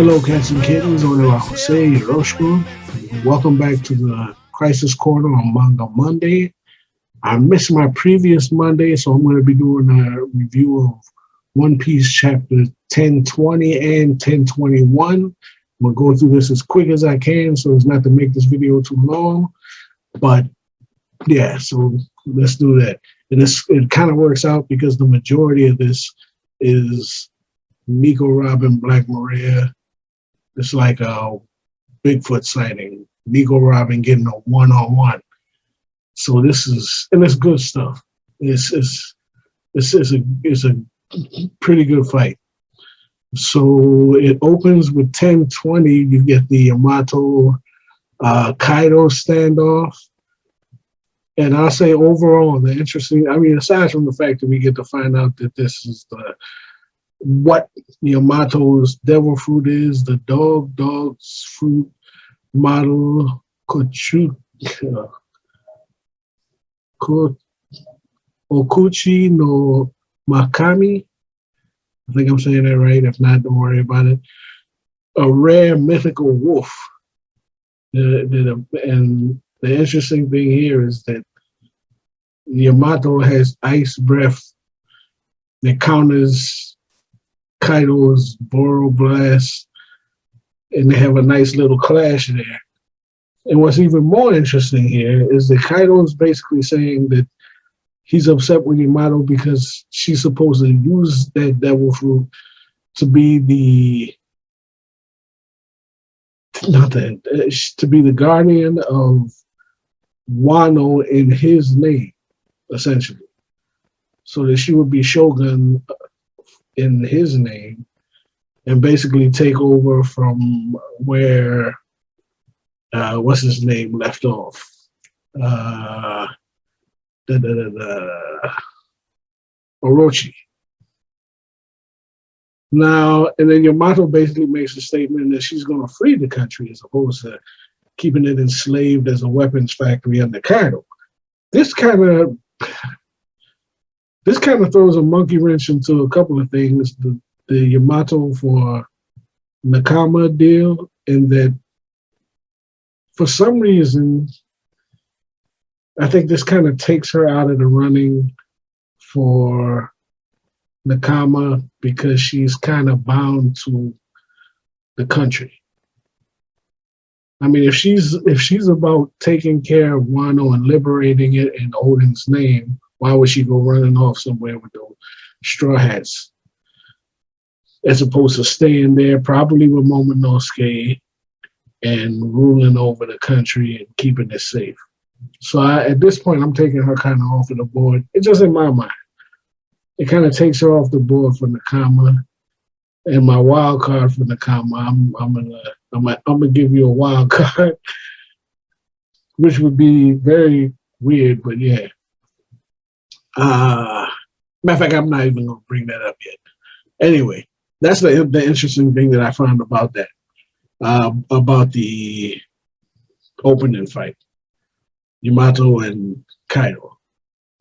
Hello, cats and kittens. Hola, Jose, Hiroshima. Welcome back to the Crisis Corner on Manga Monday. I missed my previous Monday, so I'm going to be doing a review of One Piece chapter 1020 and 1021. I'm going to go through this as quick as I can so as not to make this video too long. But yeah, so let's do that. And it kind of works out because the majority of this is Nico Robin, Black Maria. It's like a Bigfoot sighting. Nico Robin getting a one-on-one. So this is, and it's good stuff. It's a pretty good fight. So it opens with 1020. You get the Yamato Kaido standoff. And I'll say overall, the interesting, I mean, aside from the fact that we get to find out that this is what Yamato's devil fruit is, the dog's fruit model, Okuchi no Makami. I think I'm saying that right. If not, don't worry about it. A rare mythical wolf. And the interesting thing here is that Yamato has ice breath that counters Kaido's Boro Blast, and they have a nice little clash there. And what's even more interesting here is that Kaido is basically saying that he's upset with Yamato because she's supposed to use that devil fruit to be to be the guardian of Wano in his name, essentially. So that she would be Shogun in his name and basically take over from where what's his name left off. Orochi. Now, and then Yamato basically makes a statement that she's going to free the country as opposed to keeping it enslaved as a weapons factory under Kaido. This kind of throws a monkey wrench into a couple of things. The Yamato for Nakama deal, and that for some reason, I think this kind of takes her out of the running for Nakama because she's kind of bound to the country. I mean, if she's about taking care of Wano and liberating it in Odin's name, why would she go running off somewhere with those straw hats? As opposed to staying there, probably with Momonosuke and ruling over the country and keeping it safe. So at this point, I'm taking her kind of off of the board. It's just in my mind. It kind of takes her off the board for Nakama. And my wild card for Nakama, I'm gonna give you a wild card, which would be very weird, but yeah. Matter of fact, I'm not even gonna bring that up yet. Anyway, that's the interesting thing that I found about that, about the opening fight, Yamato and Kaido.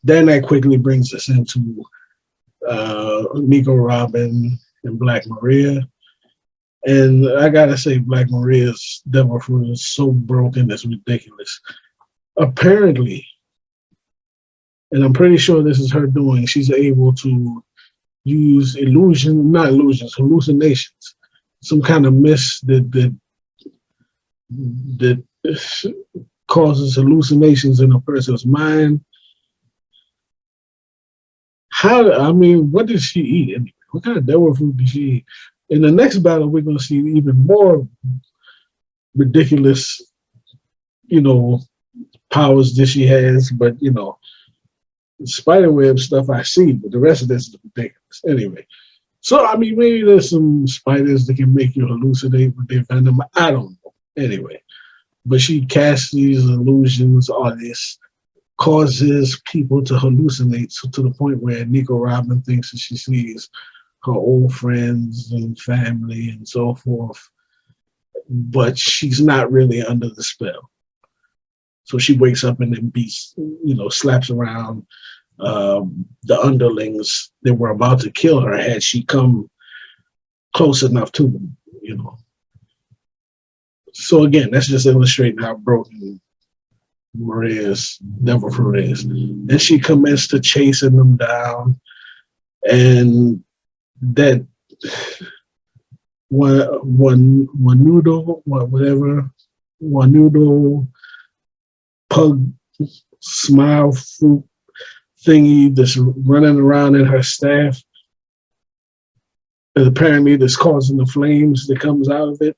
Then that quickly brings us into Nico Robin and Black Maria. And I gotta say, Black Maria's devil fruit is so broken, it's ridiculous. Apparently, and I'm pretty sure this is her doing, she's able to use hallucinations, some kind of mist that causes hallucinations in a person's mind. What did she eat anyway? What kind of devil fruit did she eat? In the next battle, we're going to see even more ridiculous, powers that she has. But, spiderweb stuff I see, but the rest of this is ridiculous. Anyway, so, maybe there's some spiders that can make you hallucinate with their venom. I don't know. Anyway, but she casts these illusions, or this causes people to hallucinate, so to the point where Nico Robin thinks that she sees her old friends and family and so forth, but she's not really under the spell. So she wakes up and then beats, slaps around the underlings that were about to kill her had she come close enough to them, So again, that's just illustrating how broken Maria's devil fruit is. And she commenced to chasing them down, and that one noodle, whatever, one noodle pug smile fruit thingy that's running around in her staff. And apparently, that's causing the flames that comes out of it.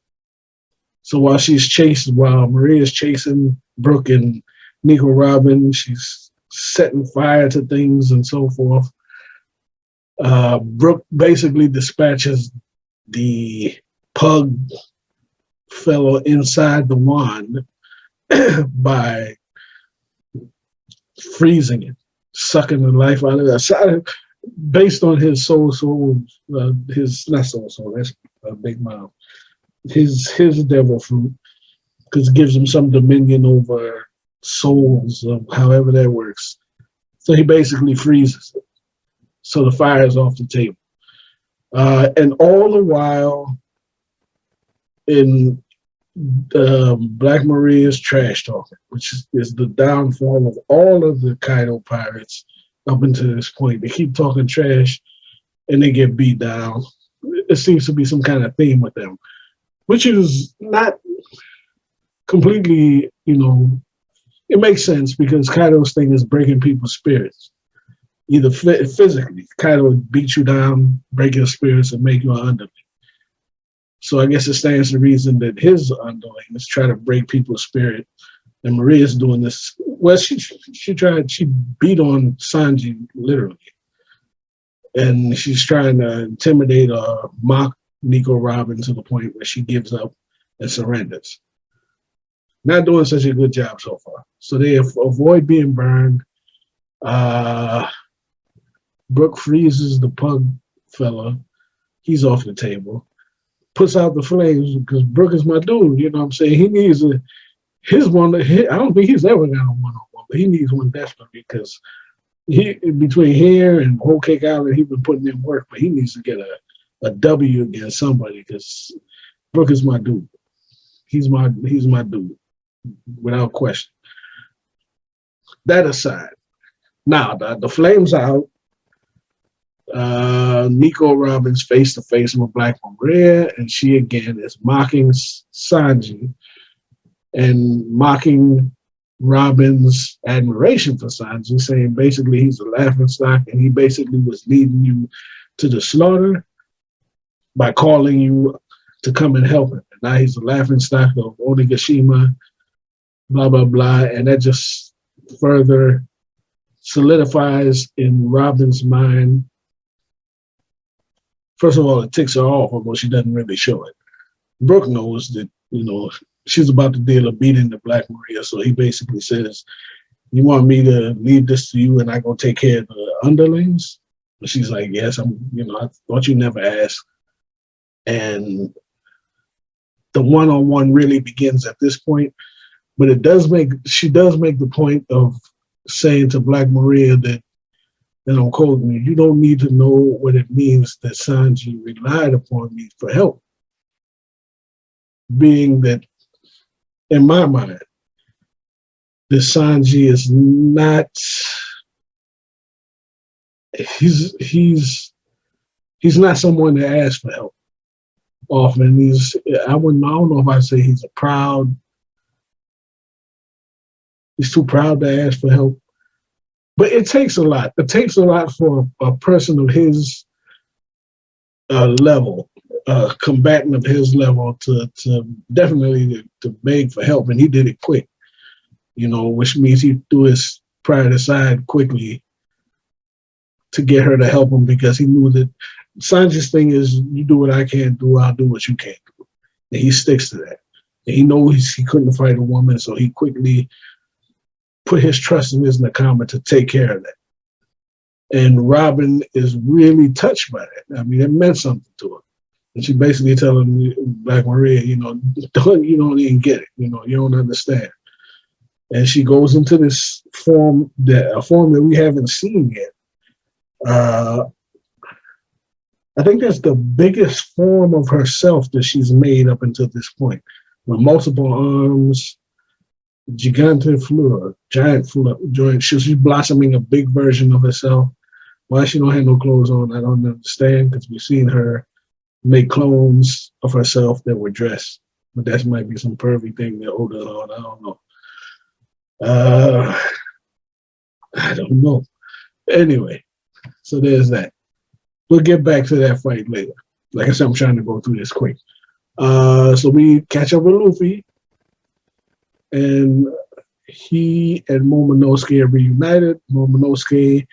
So while Maria's chasing Brooke and Nico Robin, she's setting fire to things and so forth. Brooke basically dispatches the pug fellow inside the wand by freezing it, sucking the life out of it, based on his his not soul, that's a big mouth. His devil fruit, because it gives him some dominion over souls, however that works. So he basically freezes it. So the fire is off the table. And all the while, in Black Maria's trash talking, which is the downfall of all of the Kaido pirates up until this point. They keep talking trash and they get beat down. It seems to be some kind of theme with them, which is not completely, it makes sense because Kaido's thing is breaking people's spirits. Either physically, Kaido would beat you down, break your spirits, and make you an underling. So I guess it stands to reason that his underlings try to break people's spirit, and Maria's doing this. Well, she beat on Sanji literally, and she's trying to intimidate or mock Nico Robin to the point where she gives up and surrenders. Not doing such a good job so far. So they avoid being burned. Brooke freezes the pug fella. He's off the table. Puts out the flames because Brooke is my dude. You know what I'm saying? He needs his one. I don't think he's ever got a one-on-one, but he needs one desperately because between here and Whole Cake Island, he's been putting in work, but he needs to get a W against somebody because Brooke is my dude. He's my dude, without question. That aside, now the flames out. Nico Robin's face to face with Black Maria, and she again is mocking Sanji and mocking Robin's admiration for Sanji, saying basically he's a laughingstock and he basically was leading you to the slaughter by calling you to come and help him. And now he's a laughingstock of Onigashima, blah, blah, blah. And that just further solidifies in Robin's mind. First of all, it ticks her off, although she doesn't really show it. Brooke knows that, she's about to deal a beating to Black Maria, so he basically says, you want me to leave this to you and I go take care of the underlings? And she's like, yes, I thought you never asked. And the one-on-one really begins at this point, but she does make the point of saying to Black Maria that, and I'm quoting you, you don't need to know what it means that Sanji relied upon me for help. Being that, in my mind, that Sanji is not, he's not someone that asks for help often. I don't know if I'd say he's too proud to ask for help. But it takes a lot. It takes a lot for a person of his level, combatant of his level, to definitely to beg for help. And he did it quick, which means he threw his pride aside quickly to get her to help him because he knew that Sanji's thing is, you do what I can't do, I'll do what you can't do. And he sticks to that. And he knows he couldn't fight a woman, so he quickly put his trust in his Nakama to take care of that. And Robin is really touched by that. I mean, it meant something to her. And she basically telling Black Maria, you don't even get it. You don't understand. And she goes into this form that we haven't seen yet. I think that's the biggest form of herself that she's made up until this point. with multiple arms, giant fleur joint. She's blossoming a big version of herself. Why she don't have no clothes on, I don't understand, because we've seen her make clones of herself that were dressed. But that might be some pervy thing they're older on. I don't know. Uh, I don't know. Anyway, so there's that. We'll get back to that fight later. Like I said, I'm trying to go through this quick. So we catch up with Luffy, and he and Momonosuke are reunited. Momonosuke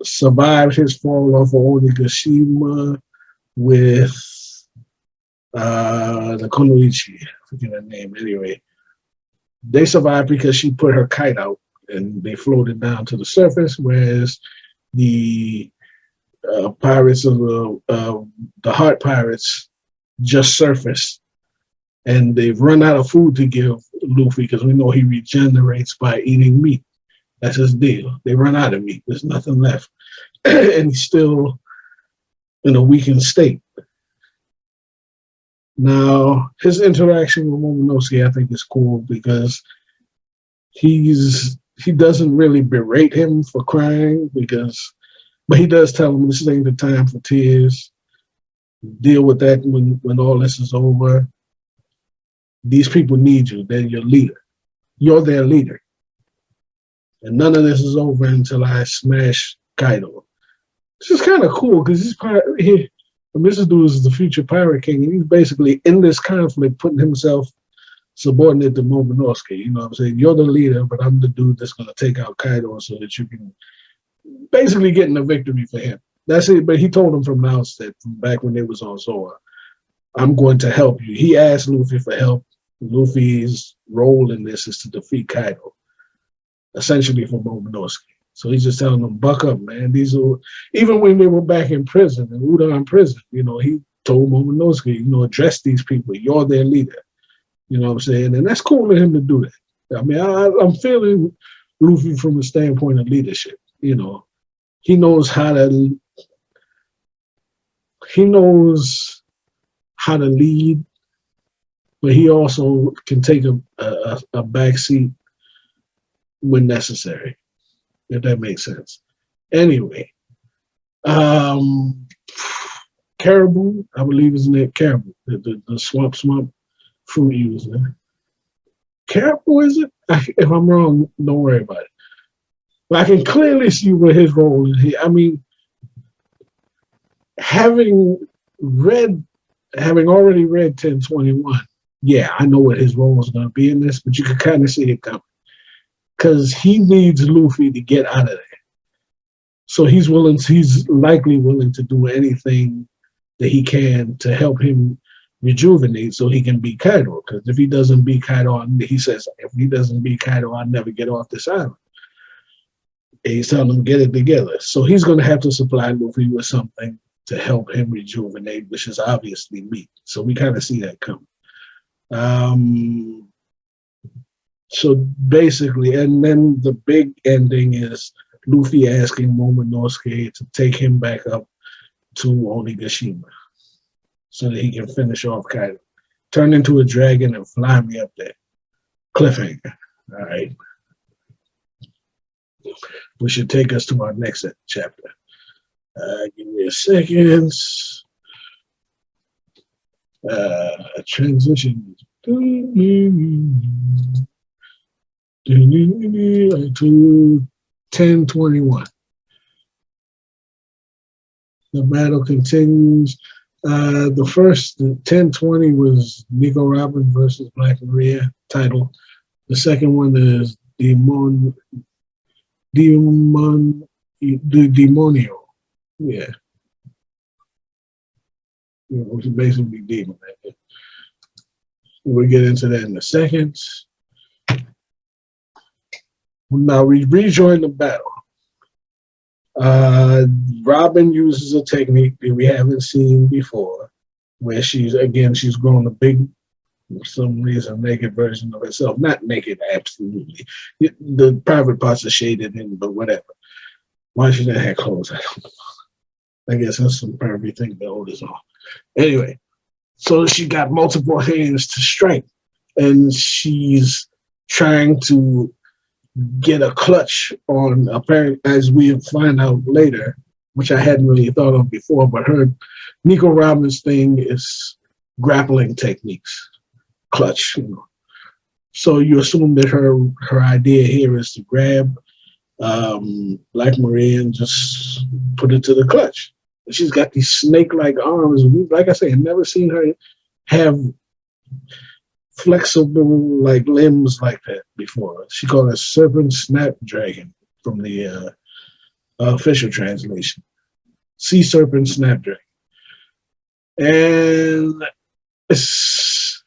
survived his fall off of Onigashima with the Konoichi. I forget her name. Anyway, they survived because she put her kite out and they floated down to the surface, whereas the pirates of the Heart Pirates just surfaced, and they've run out of food to give Luffy because we know he regenerates by eating meat. That's his deal. They run out of meat. There's nothing left, and he's still in a weakened state. Now, his interaction with Momonosuke, I think, is cool because he doesn't really berate him for crying but he does tell him this ain't the time for tears. Deal with that when all this is over. These people need you. They're your leader. You're their leader. And none of this is over until I smash Kaido. This is kind of cool because this dude is the future pirate king, and he's basically in this conflict putting himself subordinate to Momonosuke. You know what I'm saying? You're the leader, but I'm the dude that's going to take out Kaido so that you can basically getting a victory for him. That's it. But he told him from the outset, from back when they was on Zora, I'm going to help you. He asked Luffy for help. Luffy's role in this is to defeat Kaido, essentially for Momonosuke. So he's just telling them, buck up, man. Even when they were back in prison, in Udon prison, he told Momonosuke, address these people. You're their leader. You know what I'm saying? And that's cool of him to do that. I mean, I'm feeling Luffy from a standpoint of leadership. He knows how to lead, but he also can take a back seat when necessary, if that makes sense. Anyway, Caribou, I believe isn't it Caribou, the swamp fruit user. Caribou, is it? If I'm wrong, don't worry about it. But I can clearly see what his role is here. I mean, having already read 1021, yeah, I know what his role is going to be in this, but you can kind of see it coming. Because he needs Luffy to get out of there. So he's likely willing to do anything that he can to help him rejuvenate so he can beat Kaido. Because if he doesn't beat Kaido, he says, if he doesn't beat Kaido, I'll never get off this island. And he's telling him, get it together. So he's going to have to supply Luffy with something to help him rejuvenate, which is obviously meat. So we kind of see that coming. So basically, and then the big ending is Luffy asking Momonosuke to take him back up to Onigashima so that he can finish off Kaido. Turn into a dragon and fly me up there. Cliffhanger. All right. Which should take us to our next chapter. Give me a second. Transition to 1021. The battle continues. The first 1020 was Nico Robin versus Black Maria title. The second one is Demonio. Yeah. Which is basically demon. We'll get into that in a second. Now we rejoin the battle. Robin uses a technique that we haven't seen before, where she's grown a big, for some reason, naked version of herself. Not naked, absolutely. The private parts are shaded in, but whatever. Why she didn't have clothes, I don't know. I guess that's some pervy thing the oldest on. Anyway, So she got multiple hands to strike, and she's trying to get a clutch on, apparently, as we find out later, which I hadn't really thought of before, but her Nico Robbins thing is grappling techniques, clutch. So you assume that her idea here is to grab Black Maria and just put it to the clutch. And she's got these snake-like arms. Like I say, I've never seen her have flexible like limbs like that before. She called it serpent snapdragon from the official translation. Sea serpent snapdragon. And it's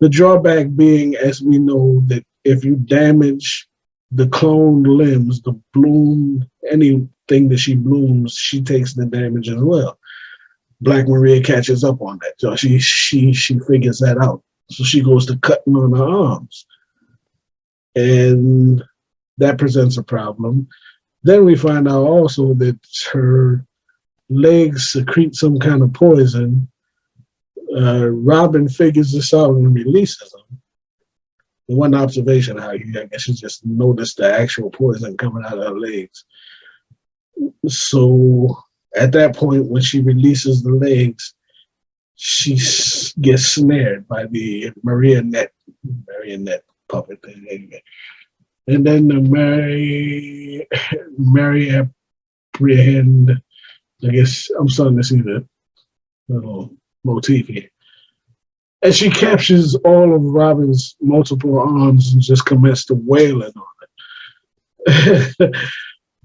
the drawback being, as we know, that if you damage the cloned limbs, the bloom, anything that she blooms, she takes the damage as well. Black Maria catches up on that. So she figures that out. So she goes to cutting on her arms. And that presents a problem. Then we find out also that her legs secrete some kind of poison. Robin figures this out and releases them. The one observation, I guess she just noticed the actual poison coming out of her legs. So at that point, when she releases the legs, she gets snared by the marionette puppet thing. Anyway. And then the Mary apprehend, I guess I'm starting to see the little motif here. And she captures all of Robin's multiple arms and just commences to wailing on it.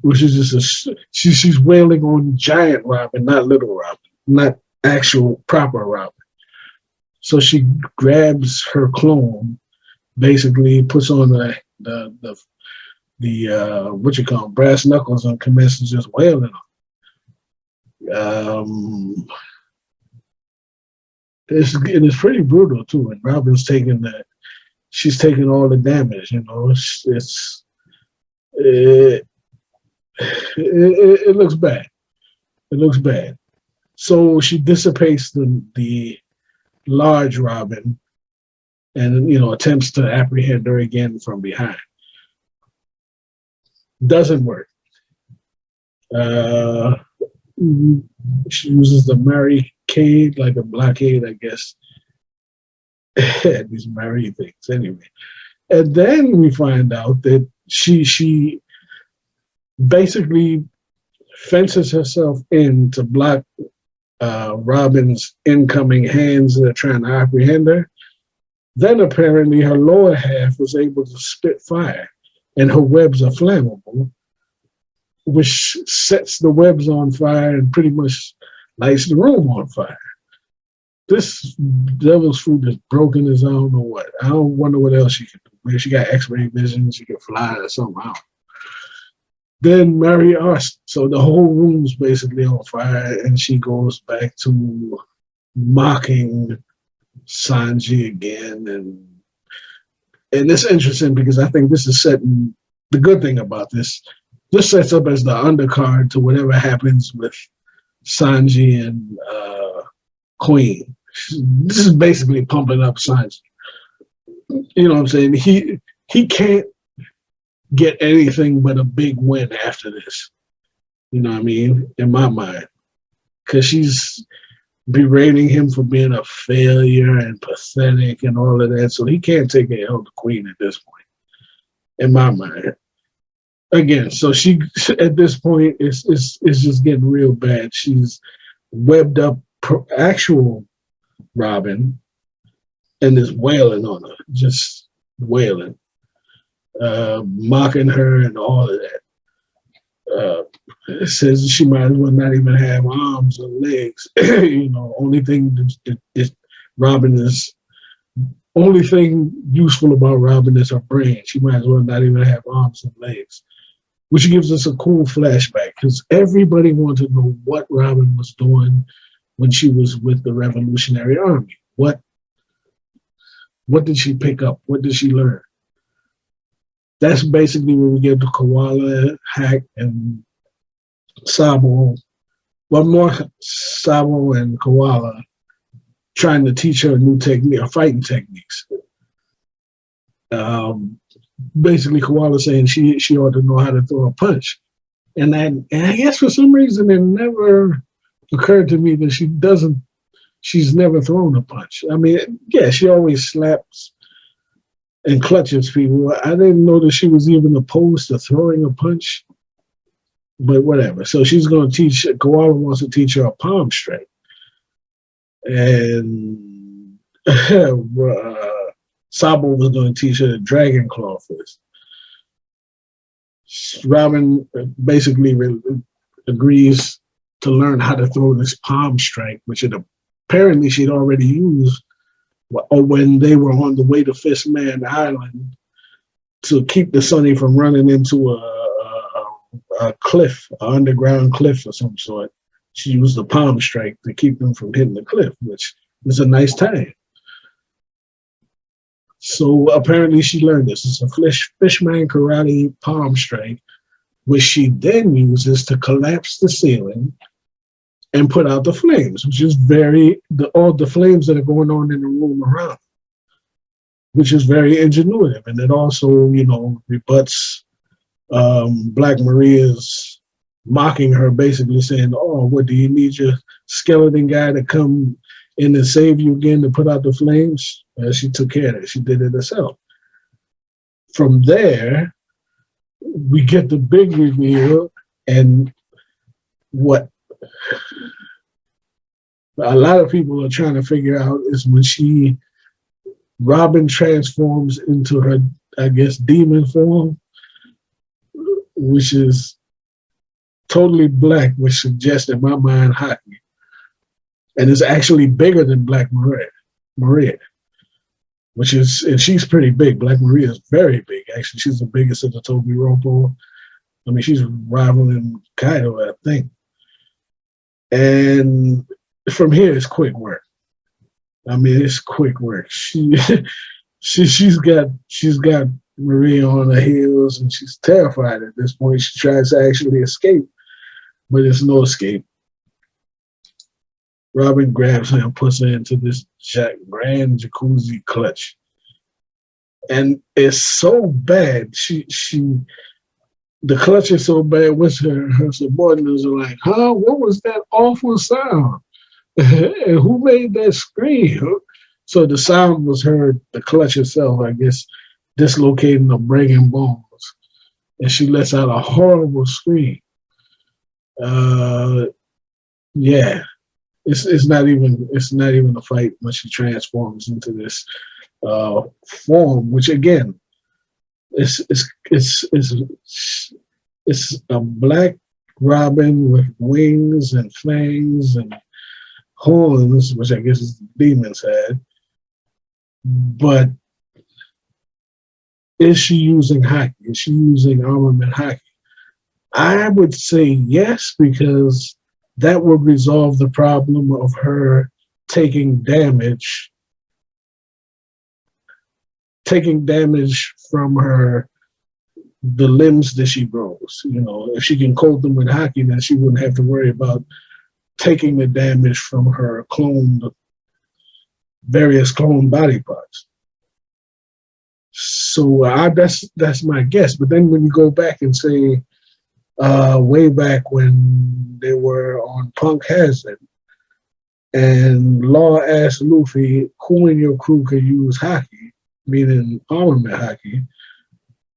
Which is just she's wailing on giant Robin, not little Robin, not actual proper Robin. So she grabs her clone, basically puts on the what you call brass knuckles and commences just wailing on. It's pretty brutal too, and Robin's she's taking all the damage. You know, it looks bad. It looks bad. So she dissipates the large Robin, and attempts to apprehend her again from behind. Doesn't work. She uses the barricade, like a blockade, I guess. These Mary things, anyway. And then we find out that she basically fences herself in to block Robin's incoming hands that are trying to apprehend her. Then apparently her lower half was able to spit fire, and her webs are flammable, which sets the webs on fire and pretty much lights the room on fire. This devil's fruit is broken as I don't know what. I don't wonder what else she can do. Maybe she got X-ray vision, she can fly or something. Then Mary arson. So the whole room's basically on fire, and she goes back to mocking Sanji again. And it's interesting because I think this is setting, the good thing about this sets up as the undercard to whatever happens with Sanji and Queen. This is basically pumping up Sanji. You know what I'm saying? He can't get anything but a big win after this. You know what I mean? In my mind. Because she's berating him for being a failure and pathetic and all of that. So he can't take a L to Queen at this point. In my mind. Again, so she at this point is just getting real bad. She's webbed up actual Robin and is wailing on her, just wailing, mocking her and all of that. It says she might as well not even have arms or legs. Only thing that only thing useful about Robin is her brain. She might as well not even have arms and legs. Which gives us a cool flashback because everybody wanted to know what Robin was doing when she was with the Revolutionary Army. What did she pick up? What did she learn? That's basically when we get to Koala, Hack, and Sabo. Well, more Sabo and Koala trying to teach her new technique, fighting techniques. Basically, Koala saying she ought to know how to throw a punch, and I guess for some reason it never occurred to me that she doesn't. She's never thrown a punch. I mean, yeah, she always slaps and clutches people. I didn't know that she was even opposed to throwing a punch, but whatever. So she's going to teach. Koala wants to teach her a palm strike, and Sabo was going to teach her the dragon claw fist. Robin basically agrees to learn how to throw this palm strike, which apparently she'd already used or when they were on the way to Fistman Island to keep the Sunny from running into a cliff, an underground cliff of some sort. She used the palm strike to keep them from hitting the cliff, which was a nice time. So apparently she learned this. It's a fishman karate palm strike, which she then uses to collapse the ceiling and put out the flames, which is all the flames that are going on in the room around, which is very ingenuitive. And it also, rebuts Black Maria's mocking her, basically saying, oh, what, do you need your skeleton guy to come in and save you again to put out the flames? She took care of it. She did it herself. From there, we get the big reveal, and what a lot of people are trying to figure out is when Robin transforms into her, I guess, demon form, which is totally black, which suggests in my mind Haki. And it's actually bigger than Black Maria, and she's pretty big. Black Maria is very big. Actually, she's the biggest of the Toby Ropo. I mean, she's rivaling Kaido, I think. And from here, it's quick work. I mean, it's quick work. She's got Maria on her heels, and she's terrified at this point. She tries to actually escape, but there's no escape. Robin grabs her and puts her into this grand jacuzzi clutch. And it's so bad. The clutch is so bad, which her subordinates are like, huh? What was that awful sound? And who made that scream? So the sound was heard, the clutch itself, I guess, dislocating or breaking bones. And she lets out a horrible scream. Yeah. It's not even a fight when she transforms into this form, which again, it's a black Robin with wings and fangs and horns, which I guess is the demon's head. But is she using Haki? Is she using armament Haki? I would say yes, because that would resolve the problem of her taking damage from the limbs that she grows. If she can coat them with Haki, then she wouldn't have to worry about taking the damage from her various cloned body parts. So that's my guess. But then when you go back and say, way back when they were on Punk Hazard, and Law asked Luffy, who in your crew could use Haki, meaning armament Haki,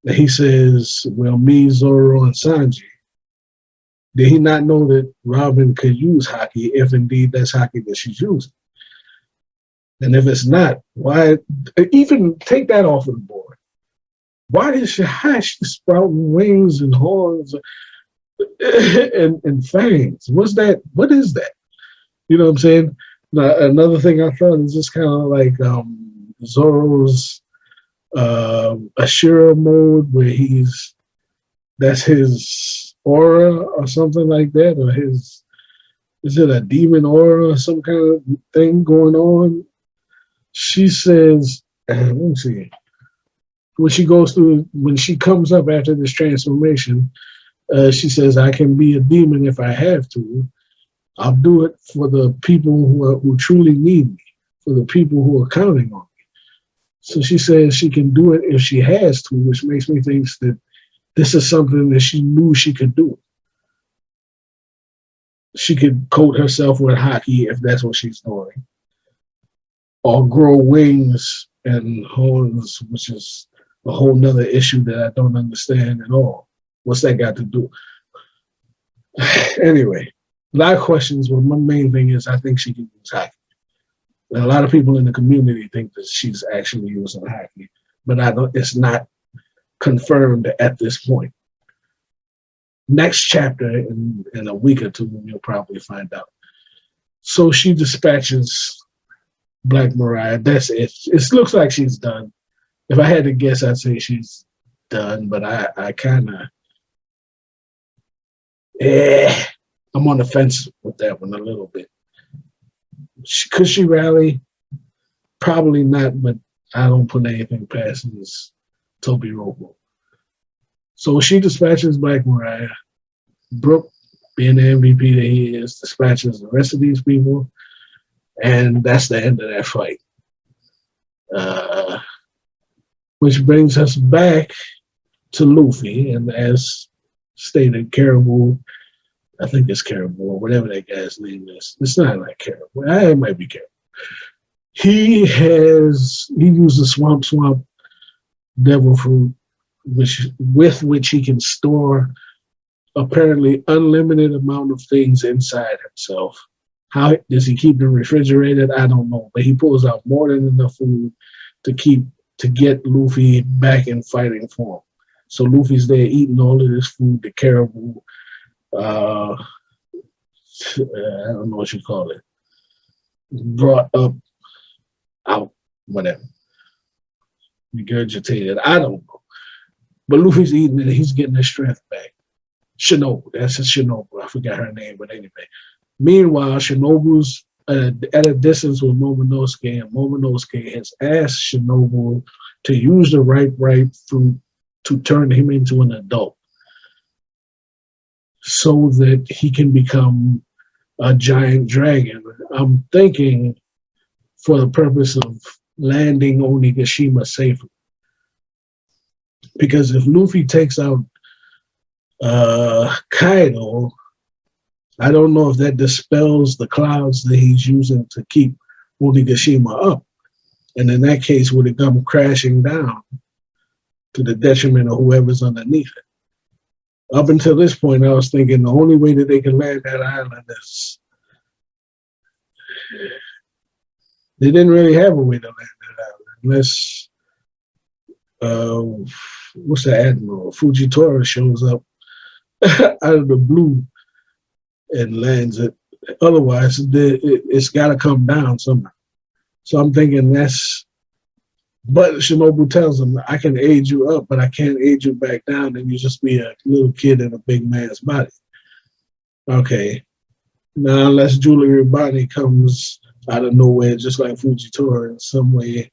and he says, well, me, Zoro, and Sanji. Did he not know that Robin could use Haki if indeed that's Haki that she's using? And if it's not, why even take that off of the board? Why is she sprouting wings and horns and fangs? What is that? You know what I'm saying? Another thing I thought is just kind of like Zoro's Ashura mode, where that's his aura or something like that, or is it a demon aura or some kind of thing going on? She says, let me see. When she comes up after this transformation, she says, I can be a demon if I have to. I'll do it for the people who truly need me. for the people who are counting on me. So she says she can do it if she has to, which makes me think that this is something that she knew she could do. She could coat herself with hockey if that's what she's doing, or grow wings and horns, which is a whole nother issue that I don't understand at all. What's that got to do? Anyway, a lot of questions, but my main thing is I think she can use hockey. And a lot of people in the community think that she's actually using hockey, but I don't. It's not confirmed at this point. Next chapter in a week or two, you'll probably find out. So she dispatches Black Mariah. That's it. It looks like she's done. If I had to guess, I'd say she's done, but I kind of, I'm on the fence with that one a little bit. Could she rally? Probably not, but I don't put anything past this Toby Robo. So she dispatches Black Mariah. Brooke, being the MVP that he is, dispatches the rest of these people, and that's the end of that fight. Which brings us back to Luffy, and as stated, Caribou, I think it's Caribou, or whatever that guy's name is. It's not like Caribou. It might be Caribou. He uses Swamp Devil Fruit, with which he can store apparently unlimited amount of things inside himself. How does he keep them refrigerated? I don't know, but he pulls out more than enough food to get Luffy back in fighting form. So Luffy's there eating all of this food. The Caribou, I don't know what you call it, brought up, out, whatever, regurgitated. I don't know, but Luffy's eating it. He's getting his strength back. Shinobu, that's a Shinobu. I forgot her name, but anyway. Meanwhile, Shinobu's at a distance with Momonosuke, and Momonosuke has asked Shinobu to use the ripe fruit to turn him into an adult so that he can become a giant dragon. I'm thinking for the purpose of landing Onigashima safely. Because if Luffy takes out Kaido, I don't know if that dispels the clouds that he's using to keep Onigashima up. And in that case, would it come crashing down to the detriment of whoever's underneath it? Up until this point, I was thinking the only way that they can land that island is they didn't really have a way to land that island unless what's the admiral? Fujitora shows up out of the blue and lands it. Otherwise, it's got to come down somehow. So I'm thinking but Shinobu tells him, I can aid you up, but I can't aid you back down, and you just be a little kid in a big man's body. Okay. Now, unless Julie Ribani comes out of nowhere, just like Fujitora, in some way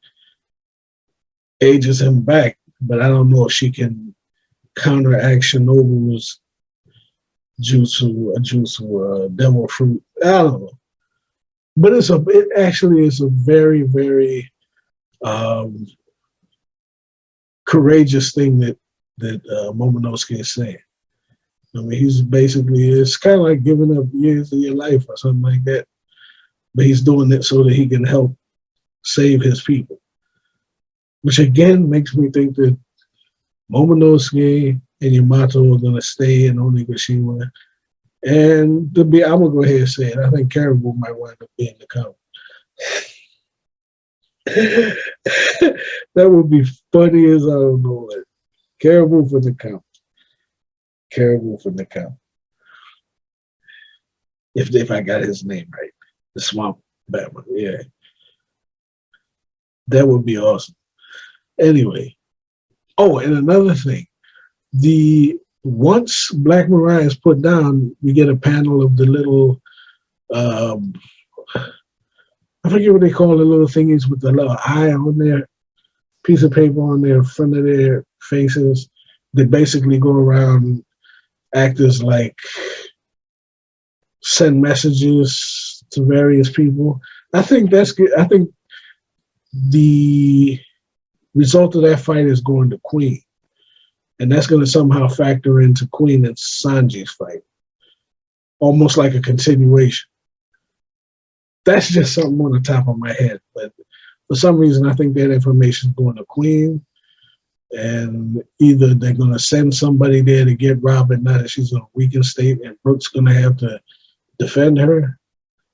ages him back, but I don't know if she can counteract Shinobu's jutsu, devil fruit. I don't know. But it actually is a very, very courageous thing that Momonosuke is saying. I mean, it's kind of like giving up years of your life or something like that. But he's doing it so that he can help save his people. Which again makes me think that Momonosuke and Yamato are going to stay in Onigashima. And I'm going to go ahead and say it. I think Caribou might wind up being the count. That would be funny as I don't know what. Caribou for the count. Caribou for the count. If I got his name right. The Swamp Batman. Yeah. That would be awesome. Anyway. Oh, and another thing. Once Black Mariah is put down, we get a panel of the little I forget what they call the little thingies with the little eye on their piece of paper on their front of their faces. They basically go around and act as like send messages to various people. I think that's good. I think the result of that fight is going to Queen. And that's going to somehow factor into Queen and Sanji's fight, almost like a continuation. That's just something on the top of my head. But for some reason, I think that information is going to Queen. And either they're going to send somebody there to get Robin now that she's in a weakened state and Brooke's going to have to defend her,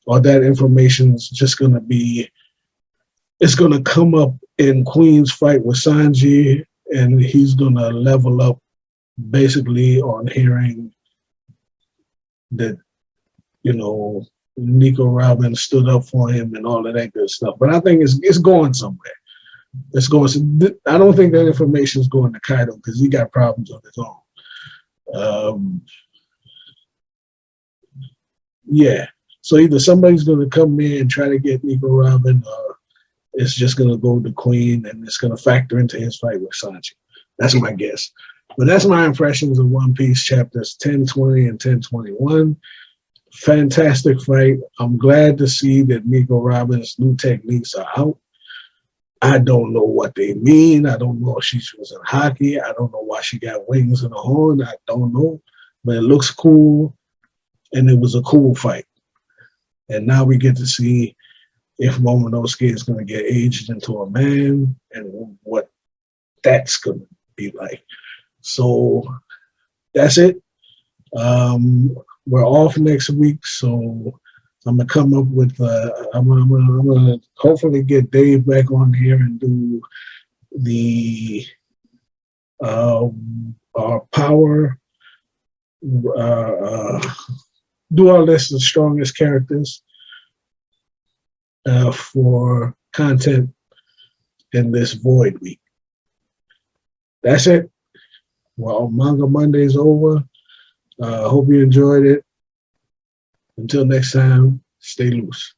or that information is just going to be, it's going to come up in Queen's fight with Sanji, and he's going to level up basically on hearing that, you know, Nico Robin stood up for him and all of that good stuff. But I think it's going somewhere. It's going. I don't think that information is going to Kaido because he got problems of his own. Yeah. So either somebody's going to come in and try to get Nico Robin, or it's just going to go to Queen and it's going to factor into his fight with Sanji. That's my guess. But that's my impressions of One Piece chapters 10, 20, and 10, 21. Fantastic fight. I'm glad to see that Nico Robin's new techniques are out. I don't know what they mean. I don't know if she was in hockey. I don't know why she got wings and a horn. I don't know. But it looks cool, and it was a cool fight. And now we get to see if Momonosuke is going to get aged into a man and what that's going to be like. So that's it. We're off next week, so I'm gonna come up with. I'm gonna hopefully get Dave back on here and do the our power. Do our list of strongest characters for content in this Void week. That's it. Well, Manga Monday's over. Hope you enjoyed it. Until next time, stay loose.